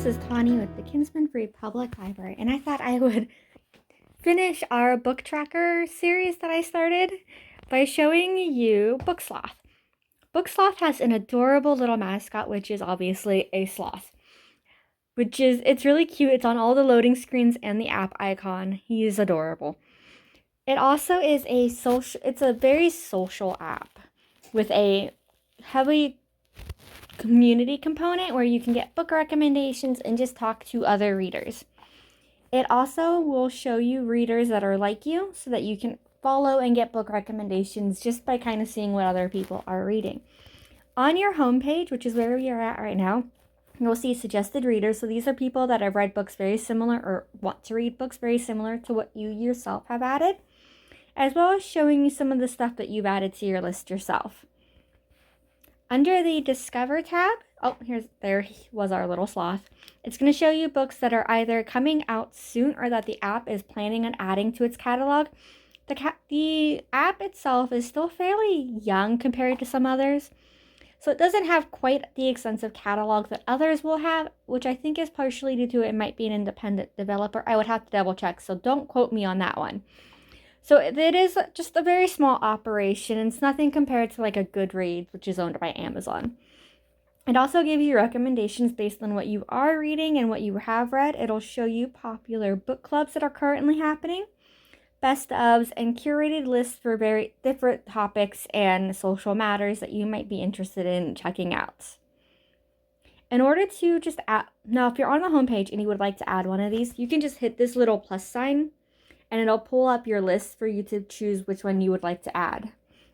this is Tawny with the Kinsman Free Public Library, and I thought I would finish our book tracker series that I started by showing you BookSloth. BookSloth has an adorable little mascot, which is obviously a sloth, it's really cute. It's on all the loading screens and the app icon. He is adorable. It also is it's a very social app with a heavy community component where you can get book recommendations and just talk to other readers. It also will show you readers that are like you so that you can follow and get book recommendations just by kind of seeing what other people are reading. On your homepage, which is where we are at right now, you'll see suggested readers. So these are people that have read books very similar or want to read books very similar to what you yourself have added, as well as showing you some of the stuff that you've added to your list yourself. Under the Discover tab, there was our little sloth. It's going to show you books that are either coming out soon or that the app is planning on adding to its catalog. The app itself is still fairly young compared to some others, so it doesn't have quite the extensive catalog that others will have, which I think is partially due to it might be an independent developer. I would have to double check, so don't quote me on that one. So it is just a very small operation, and it's nothing compared to like a Goodreads, which is owned by Amazon. It also gives you recommendations based on what you are reading and what you have read. It'll show you popular book clubs that are currently happening, best ofs, and curated lists for very different topics and social matters that you might be interested in checking out. In order to just add, now if you're on the homepage and you would like to add one of these, you can just hit this little plus sign and it'll pull up your list for you to choose which one you would like to add.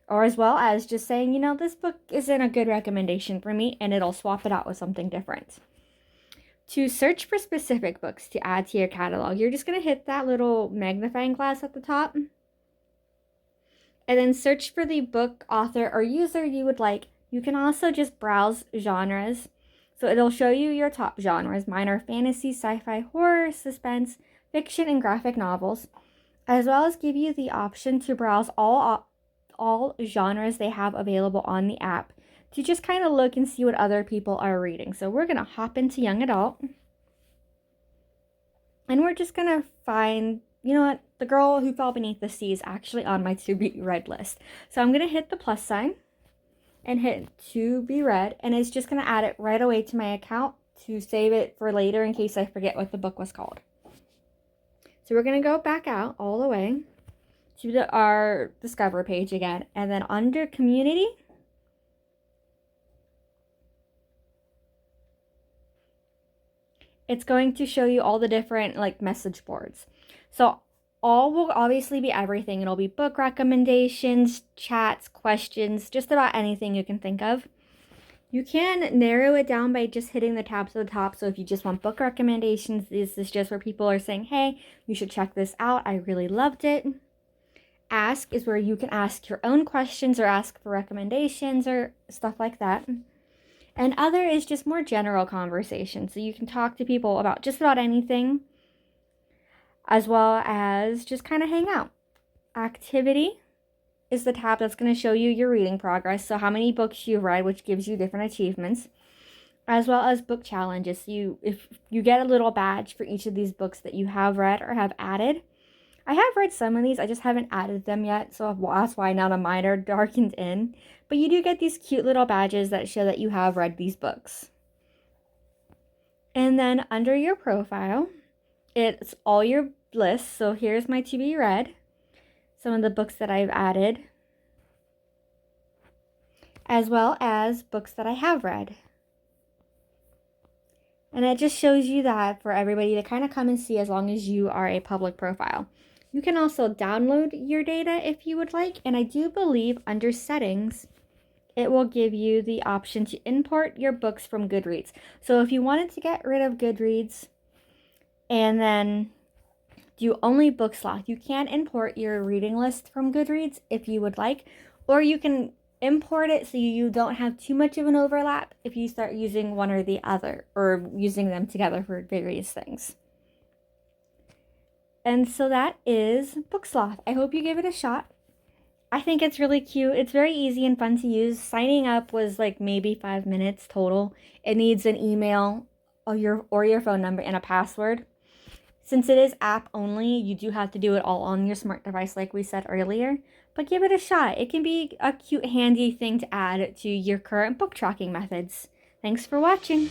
Or as well as just saying, this book isn't a good recommendation for me, and it'll swap it out with something different. To search for specific books to add to your catalog, you're just going to hit that little magnifying glass at the top. And then search for the book, author, or user you would like. You can also just browse genres. So it'll show you your top genres. Mine are fantasy, sci-fi, horror, suspense, fiction, and graphic novels, as well as give you the option to browse all genres they have available on the app to just kind of look and see what other people are reading. So we're going to hop into young adult, and we're just going to find, The Girl Who Fell Beneath the Sea is actually on my to be read list. So I'm going to hit the plus sign and hit to be read, and it's just going to add it right away to my account to save it for later in case I forget what the book was called. So we're going to go back out all the way to our Discover page again. And then under Community, it's going to show you all the different message boards. So all will obviously be everything. It'll be book recommendations, chats, questions, just about anything you can think of. You can narrow it down by just hitting the tabs at the top. So if you just want book recommendations, this is just where people are saying, hey, you should check this out. I really loved it. Ask is where you can ask your own questions or ask for recommendations or stuff like that. And other is just more general conversation. So you can talk to people about just about anything, as well as just kind of hang out. Activity is the tab that's going to show you your reading progress, so how many books you've read, which gives you different achievements, as well as book challenges. If you get a little badge for each of these books that you have read or have added. I have read some of these, I just haven't added them yet, so that's why now mine are darkened in. But you do get these cute little badges that show that you have read these books. And then under your profile, it's all your lists. So here's my to be read, some of the books that I've added, as well as books that I have read. And it just shows you that for everybody to kind of come and see as long as you are a public profile. You can also download your data if you would like, and I do believe under settings, it will give you the option to import your books from Goodreads. So if you wanted to get rid of Goodreads and then do only BookSloth, you can import your reading list from Goodreads if you would like, or you can import it so you don't have too much of an overlap if you start using one or the other, or using them together for various things. And so that is BookSloth. I hope you give it a shot. I think it's really cute. It's very easy and fun to use. Signing up was maybe 5 minutes total. It needs an email or your phone number and a password. Since it is app only, you do have to do it all on your smart device like we said earlier, but give it a shot. It can be a cute, handy thing to add to your current book tracking methods. Thanks for watching.